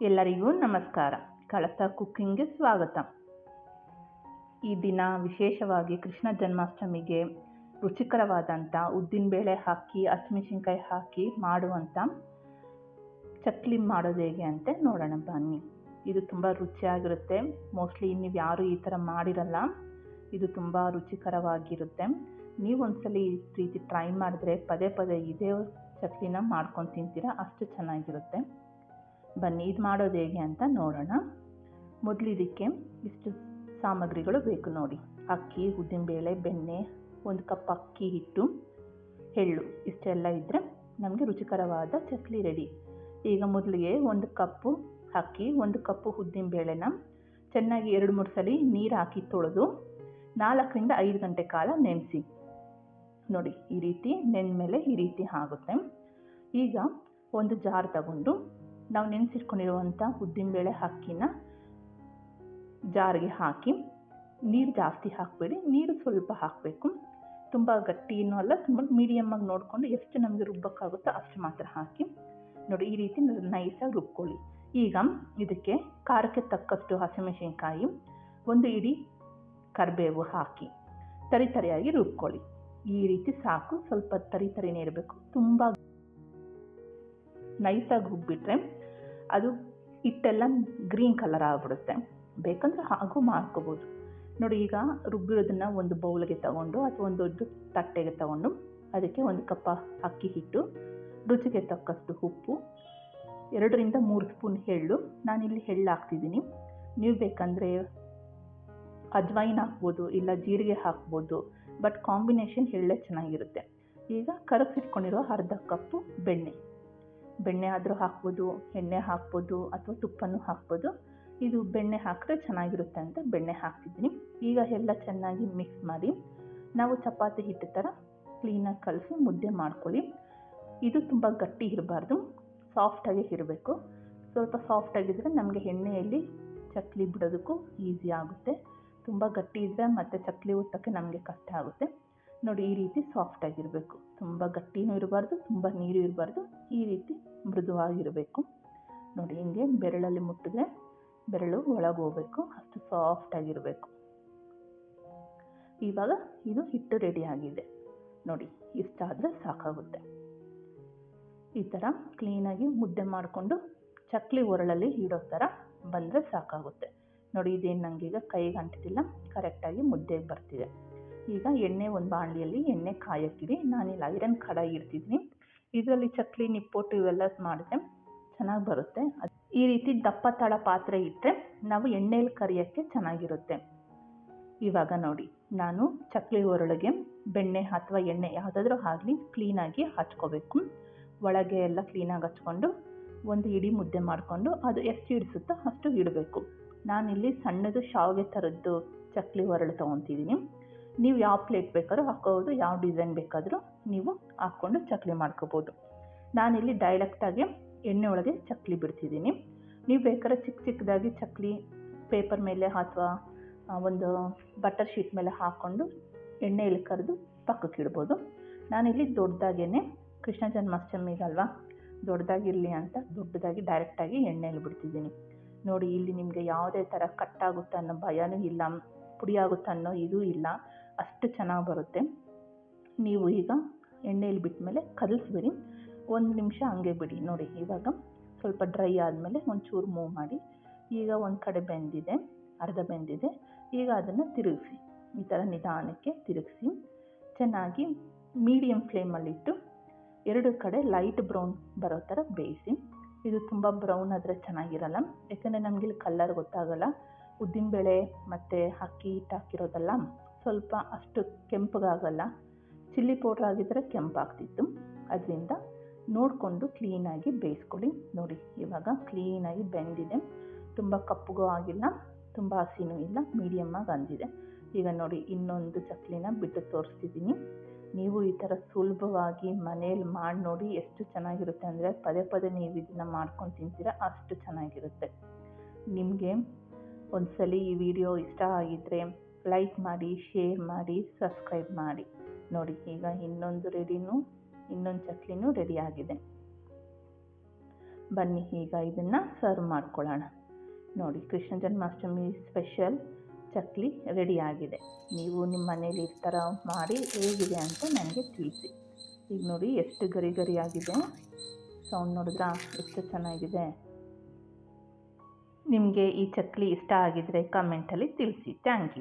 ಎಲ್ಲರಿಗೂ ನಮಸ್ಕಾರ. ಕಳಸ ಕುಕ್ಕಿಂಗ್ಗೆ ಸ್ವಾಗತ. ಈ ದಿನ ವಿಶೇಷವಾಗಿ ಕೃಷ್ಣ ಜನ್ಮಾಷ್ಟಮಿಗೆ ರುಚಿಕರವಾದಂಥ ಉದ್ದಿನಬೇಳೆ ಹಾಕಿ ಹಸಿಮೆಣಸಿನ್ಕಾಯಿ ಹಾಕಿ ಮಾಡುವಂಥ ಚಕ್ಲಿ ಮಾಡೋದು ಹೇಗೆ ಅಂತ ನೋಡೋಣ ಬನ್ನಿ. ಇದು ತುಂಬ ರುಚಿಯಾಗಿರುತ್ತೆ. ಮೋಸ್ಟ್ಲಿ ನೀವು ಯಾರೂ ಈ ಥರ ಮಾಡಿರಲ್ಲ. ಇದು ತುಂಬ ರುಚಿಕರವಾಗಿರುತ್ತೆ. ನೀವು ಒಂದ್ಸಲ ಈ ರೀತಿ ಟ್ರೈ ಮಾಡಿದ್ರೆ ಪದೇ ಪದೇ ಇದೇ ಚಕ್ಲಿನ ಮಾಡ್ಕೊಂಡು ತಿಂತೀರಾ, ಅಷ್ಟು ಚೆನ್ನಾಗಿರುತ್ತೆ. ಬನ್ನಿ ಇದು ಮಾಡೋದು ಹೇಗೆ ಅಂತ ನೋಡೋಣ. ಮೊದಲು ಇದಕ್ಕೆ ಇಷ್ಟು ಸಾಮಗ್ರಿಗಳು ಬೇಕು ನೋಡಿ. ಅಕ್ಕಿ, ಉದ್ದಿನಬೇಳೆ, ಬೆಣ್ಣೆ, 1 ಕಪ್ ಅಕ್ಕಿ ಹಿಟ್ಟು, ಎಳ್ಳು, ಇಷ್ಟೆಲ್ಲ ಇದ್ದರೆ ನಮಗೆ ರುಚಿಕರವಾದ ಚಕ್ಲಿ ರೆಡಿ. ಈಗ ಮೊದಲಿಗೆ 1 ಕಪ್ಪು ಅಕ್ಕಿ, 1 ಕಪ್ಪು ಉದ್ದಿನಬೇಳೆನ ಚೆನ್ನಾಗಿ 2-3 ಸಲ ನೀರು ಹಾಕಿ ತೊಳೆದು 4ರಿಂದ 5 ಗಂಟೆ ಕಾಲ ನೆನೆಸಿ. ನೋಡಿ ಈ ರೀತಿ ನೆಂದಮೇಲೆ ಈ ರೀತಿ ಆಗುತ್ತೆ. ಈಗ ಒಂದು ಜಾರ್ ತಗೊಂಡು ನಾವು ನೆನೆಸಿಟ್ಕೊಂಡಿರುವಂಥ ಉದ್ದಿನಬೇಳೆ ಅಕ್ಕಿನ ಜಾರಿಗೆ ಹಾಕಿ, ನೀರು ಜಾಸ್ತಿ ಹಾಕಬೇಡಿ, ನೀರು ಸ್ವಲ್ಪ ಹಾಕಬೇಕು. ತುಂಬ ಗಟ್ಟಿನೂ ಅಲ್ಲ, ತುಂಬ ಮೀಡಿಯಮ್ಮಾಗಿ ನೋಡಿಕೊಂಡು ಎಷ್ಟು ನಮಗೆ ರುಬ್ಬಕ್ಕಾಗುತ್ತೋ ಅಷ್ಟು ಮಾತ್ರ ಹಾಕಿ. ನೋಡಿ ಈ ರೀತಿ ನೈಸಾಗಿ ರುಬ್ಕೊಳ್ಳಿ. ಈಗ ಇದಕ್ಕೆ ಖಾರಕ್ಕೆ ತಕ್ಕಷ್ಟು ಹಸಿಮೆಣಸಿನ್ಕಾಯಿ, 1 ಇಡೀ ಕರಿಬೇವು ಹಾಕಿ ತರಿಯಾಗಿ ರುಬ್ಕೊಳ್ಳಿ. ಈ ರೀತಿ ಸಾಕು. ಸ್ವಲ್ಪ ತರಿನೇ ಇರಬೇಕು. ತುಂಬ ನೈಸಾಗಿ ರುಬ್ಬಿಟ್ರೆ ಅದು ಹಿಟ್ಟೆಲ್ಲ ಗ್ರೀನ್ ಕಲರ್ ಆಗಿಬಿಡುತ್ತೆ. ಬೇಕಂದರೆ ಹಾಗೂ ಮಾಡ್ಕೋಬೋದು. ನೋಡಿ ಈಗ ರುಬ್ಬಿರೋದನ್ನು ಒಂದು ಬೌಲ್ಗೆ ತಗೊಂಡು ಅಥವಾ ಒಂದು ದೊಡ್ಡ ತಟ್ಟೆಗೆ ತಗೊಂಡು ಅದಕ್ಕೆ 1 ಕಪ್ ಅಕ್ಕಿ ಹಿಟ್ಟು, ರುಚಿಗೆ ತಕ್ಕಷ್ಟು ಉಪ್ಪು, 2ರಿಂದ 3 ಸ್ಪೂನ್ ಎಳ್ಳು. ನಾನಿಲ್ಲಿ ಎಳ್ಳು ಹಾಕ್ತಿದ್ದೀನಿ. ನೀವು ಬೇಕಂದರೆ ಅಜ್ವೈನ್ ಹಾಕ್ಬೋದು, ಇಲ್ಲ ಜೀರಿಗೆ ಹಾಕ್ಬೋದು. ಬಟ್ ಕಾಂಬಿನೇಷನ್ ಎಳ್ಳೇ ಚೆನ್ನಾಗಿರುತ್ತೆ. ಈಗ ಕರಗಿಸಿಟ್ಕೊಂಡಿರೋ 1/2 ಕಪ್ಪು ಬೆಣ್ಣೆ ಆದರೂ ಹಾಕ್ಬೋದು, ಎಣ್ಣೆ ಹಾಕ್ಬೋದು ಅಥವಾ ತುಪ್ಪನೂ ಹಾಕ್ಬೋದು. ಇದು ಬೆಣ್ಣೆ ಹಾಕಿದ್ರೆ ಚೆನ್ನಾಗಿರುತ್ತೆ ಅಂತ ಬೆಣ್ಣೆ ಹಾಕ್ತಿದ್ದೀನಿ. ಈಗ ಎಲ್ಲ ಚೆನ್ನಾಗಿ ಮಿಕ್ಸ್ ಮಾಡಿ ನಾವು ಚಪಾತಿ ಹಿಟ್ಟು ಥರ ಕ್ಲೀನಾಗಿ ಕಲಸಿ ಮುದ್ದೆ ಮಾಡ್ಕೊಳ್ಳಿ. ಇದು ತುಂಬ ಗಟ್ಟಿ ಇರಬಾರ್ದು, ಸಾಫ್ಟಾಗಿ ಇರಬೇಕು. ಸ್ವಲ್ಪ ಸಾಫ್ಟಾಗಿದ್ದರೆ ನಮಗೆ ಎಣ್ಣೆಯಲ್ಲಿ ಚಕ್ಲಿ ಬಿಡೋದಕ್ಕೂ ಈಸಿ ಆಗುತ್ತೆ. ತುಂಬ ಗಟ್ಟಿ ಇದ್ದರೆ ಮತ್ತು ಚಕ್ಲಿ ಒತ್ತೋಕ್ಕೆ ನಮಗೆ ಕಷ್ಟ ಆಗುತ್ತೆ. ನೋಡಿ ಈ ರೀತಿ ಸಾಫ್ಟಾಗಿರಬೇಕು. ತುಂಬ ಗಟ್ಟಿನೂ ಇರಬಾರ್ದು, ತುಂಬ ನೀರು ಇರಬಾರ್ದು. ಈ ರೀತಿ ಮೃದುವಾಗಿರಬೇಕು. ನೋಡಿ ಹಿಂಗೆ ಬೆರಳಲ್ಲಿ ಮುಟ್ಟಿದ್ರೆ ಬೆರಳು ಒಳಗೆ ಹೋಗಬೇಕು, ಅಷ್ಟು ಸಾಫ್ಟಾಗಿರಬೇಕು. ಇವಾಗ ಇದು ಹಿಟ್ಟು ರೆಡಿಯಾಗಿದೆ. ನೋಡಿ ಇಷ್ಟಾದರೆ ಸಾಕಾಗುತ್ತೆ. ಈ ಥರ ಕ್ಲೀನಾಗಿ ಮುದ್ದೆ ಮಾಡಿಕೊಂಡು ಚಕ್ಲಿ ಒರಳಲ್ಲಿ ಇಡೋ ಥರ ಬಂದರೆ ಸಾಕಾಗುತ್ತೆ. ನೋಡಿ ಇದೇನು ನನಗೀಗ ಕೈಗೆ ಅಂಟಿಲ್ಲ, ಕರೆಕ್ಟಾಗಿ ಮುದ್ದೆಗೆ ಬರ್ತಿದೆ. ಈಗ ಒಂದು ಬಾಣಲಿಯಲ್ಲಿ ಎಣ್ಣೆ ಕಾಯಕ್ಕಿಡಿ. ನಾನಿಲ್ಲಿ ಐರನ್ ಕಡಾಯಿ ಇಡ್ತಿದ್ದೀನಿ. ಇದರಲ್ಲಿ ಚಕ್ಲಿ, ನಿಪ್ಪಟ್ಟು ಇವೆಲ್ಲ ಮಾಡಿದ್ರೆ ಚೆನ್ನಾಗಿ ಬರುತ್ತೆ. ಈ ರೀತಿ ದಪ್ಪ ತಳ ಪಾತ್ರೆ ಇಟ್ಟರೆ ನಾವು ಎಣ್ಣೆಯಲ್ಲಿ ಕರಿಯೋಕ್ಕೆ ಚೆನ್ನಾಗಿರುತ್ತೆ. ಇವಾಗ ನೋಡಿ ನಾನು ಚಕ್ಲಿ ಒರಳಿಗೆ ಬೆಣ್ಣೆ ಅಥವಾ ಎಣ್ಣೆ ಯಾವುದಾದ್ರೂ ಆಗಲಿ ಕ್ಲೀನಾಗಿ ಹಚ್ಕೋಬೇಕು. ಒಳಗೆ ಎಲ್ಲ ಕ್ಲೀನಾಗಿ ಹಚ್ಕೊಂಡು ಒಂದು ಇಡೀ ಮುದ್ದೆ ಮಾಡಿಕೊಂಡು ಅದು ಎಷ್ಟು ಇಡಿಸುತ್ತೋ ಅಷ್ಟು ಇಡಬೇಕು. ನಾನಿಲ್ಲಿ ಸಣ್ಣದು ಶಾವಿಗೆ ಥರದ್ದು ಚಕ್ಲಿ ಒರಳು ತೊಗೊತಿದ್ದೀನಿ. ನೀವು ಯಾವ ಪ್ಲೇಟ್ ಬೇಕಾದ್ರೂ ಹಾಕೋಬೋದು, ಯಾವ ಡಿಸೈನ್ ಬೇಕಾದರೂ ನೀವು ಹಾಕ್ಕೊಂಡು ಚಕ್ಲಿ ಮಾಡ್ಕೋಬೋದು. ನಾನಿಲ್ಲಿ ಡೈರೆಕ್ಟಾಗಿ ಎಣ್ಣೆ ಒಳಗೆ ಚಕ್ಲಿ ಬಿಡ್ತಿದ್ದೀನಿ. ನೀವು ಬೇಕಾದ್ರೆ ಚಿಕ್ಕದಾಗಿ ಚಕ್ಲಿ ಪೇಪರ್ ಮೇಲೆ ಅಥವಾ ಒಂದು ಬಟರ್ ಶೀಟ್ ಮೇಲೆ ಹಾಕ್ಕೊಂಡು ಎಣ್ಣೆಯಲ್ಲಿ ಕರೆದು ಪಕ್ಕಕ್ಕೆ ಇಡ್ಬೋದು. ನಾನಿಲ್ಲಿ ದೊಡ್ಡದಾಗೇ ಕೃಷ್ಣ ಜನ್ಮಾಷ್ಟಮಿಗಲ್ವಾ, ದೊಡ್ಡದಾಗಿರಲಿ ಅಂತ ದೊಡ್ಡದಾಗಿ ಡೈರೆಕ್ಟಾಗಿ ಎಣ್ಣೆಯಲ್ಲಿ ಬಿಡ್ತಿದ್ದೀನಿ. ನೋಡಿ ಇಲ್ಲಿ ನಿಮಗೆ ಯಾವುದೇ ಥರ ಕಟ್ಟಾಗುತ್ತೆ ಅನ್ನೋ ಭಯನೂ ಇಲ್ಲ, ಪುಡಿ ಆಗುತ್ತೆ ಅನ್ನೋ ಇದೂ ಇಲ್ಲ, ಅಷ್ಟು ಚೆನ್ನಾಗಿ ಬರುತ್ತೆ. ನೀವು ಈಗ ಎಣ್ಣೆಯಲ್ಲಿ ಬಿಟ್ಟ ಮೇಲೆ ಕಲಿಸ್ಬಿಡಿ, 1 ನಿಮಿಷ ಹಂಗೆ ಬಿಡಿ. ನೋಡಿ ಇವಾಗ ಸ್ವಲ್ಪ ಡ್ರೈ ಆದಮೇಲೆ ಒಂಚೂರು ಮೂವ್ ಮಾಡಿ. ಈಗ ಒಂದು ಕಡೆ ಬೆಂದಿದೆ, ಅರ್ಧ ಬೆಂದಿದೆ. ಈಗ ಅದನ್ನು ತಿರುಗಿಸಿ, ಈ ಥರ ನಿಧಾನಕ್ಕೆ ತಿರುಗಿಸಿ ಚೆನ್ನಾಗಿ ಮೀಡಿಯಮ್ ಫ್ಲೇಮಲ್ಲಿಟ್ಟು 2 ಕಡೆ ಲೈಟ್ ಬ್ರೌನ್ ಬರೋ ಥರ ಬೇಯಿಸಿ. ಇದು ತುಂಬ ಬ್ರೌನ್ ಆದರೆ ಚೆನ್ನಾಗಿರಲ್ಲ, ಯಾಕಂದರೆ ನಮಗಿಲ್ಲಿ ಕಲ್ಲರ್ ಗೊತ್ತಾಗಲ್ಲ. ಉದ್ದಿನಬೇಳೆ ಮತ್ತು ಅಕ್ಕಿ ಹಿಟ್ಟು ಹಾಕಿರೋದಲ್ಲ, ಸ್ವಲ್ಪ ಅಷ್ಟು ಕೆಂಪಗಾಗಲ್ಲ. ಚಿಲ್ಲಿ ಪೌಡ್ರ್ ಆಗಿದ್ದರೆ ಕೆಂಪಾಗ್ತಿತ್ತು. ಅದರಿಂದ ನೋಡಿಕೊಂಡು ಕ್ಲೀನಾಗಿ ಬೇಯಿಸ್ಕೊಳ್ಳಿ. ನೋಡಿ ಇವಾಗ ಕ್ಲೀನಾಗಿ ಬೆಂದಿದೆ. ತುಂಬ ಕಪ್ಪಗೂ ಆಗಿಲ್ಲ, ತುಂಬ ಹಸಿನೂ ಇಲ್ಲ, ಮೀಡಿಯಮ್ಮಾಗಿ ಅಂದಿದೆ. ಈಗ ನೋಡಿ ಇನ್ನೊಂದು ಚಕ್ಲಿನ ಬಿಟ್ಟು ತೋರಿಸ್ತಿದ್ದೀನಿ. ನೀವು ಈ ಥರ ಸುಲಭವಾಗಿ ಮನೇಲಿ ಮಾಡಿ ನೋಡಿ, ಎಷ್ಟು ಚೆನ್ನಾಗಿರುತ್ತೆ ಅಂದರೆ ಪದೇ ನೀವು ಇದನ್ನು ಮಾಡ್ಕೊಂಡು ತಿಂತೀರ, ಅಷ್ಟು ಚೆನ್ನಾಗಿರುತ್ತೆ. ನಿಮಗೆ ಒಂದ್ಸಲಿ ಈ ವಿಡಿಯೋ ಇಷ್ಟ ಆಗಿದ್ದರೆ ಲೈಕ್ ಮಾಡಿ, ಶೇರ್ ಮಾಡಿ, ಸಬ್ಸ್ಕ್ರೈಬ್ ಮಾಡಿ. ನೋಡಿ ಈಗ ಇನ್ನೊಂದು ಚಕ್ಲಿನೂ ರೆಡಿಯಾಗಿದೆ. ಬನ್ನಿ ಈಗ ಇದನ್ನು ಸರ್ವ್ ಮಾಡ್ಕೊಳ್ಳೋಣ. ನೋಡಿ, ಕೃಷ್ಣ ಜನ್ಮಾಷ್ಟಮಿ ಸ್ಪೆಷಲ್ ಚಕ್ಲಿ ರೆಡಿ ಆಗಿದೆ. ನೀವು ನಿಮ್ಮ ಮನೇಲಿ ಈ ಥರ ಮಾಡಿ ಹೇಗಿದೆ ಅಂತ ನನಗೆ ತಿಳಿಸಿ. ಈಗ ನೋಡಿ ಎಷ್ಟು ಗರಿ ಗರಿ ಆಗಿದೆ, ಸೌಂಡ್ ನೋಡಿದ್ರಾ ಎಷ್ಟು ಚೆನ್ನಾಗಿದೆ. ನಿಮಗೆ ಈ ಚಕ್ಲಿ ಇಷ್ಟ ಆಗಿದರೆ ಕಮೆಂಟಲ್ಲಿ ತಿಳಿಸಿ. Thank you.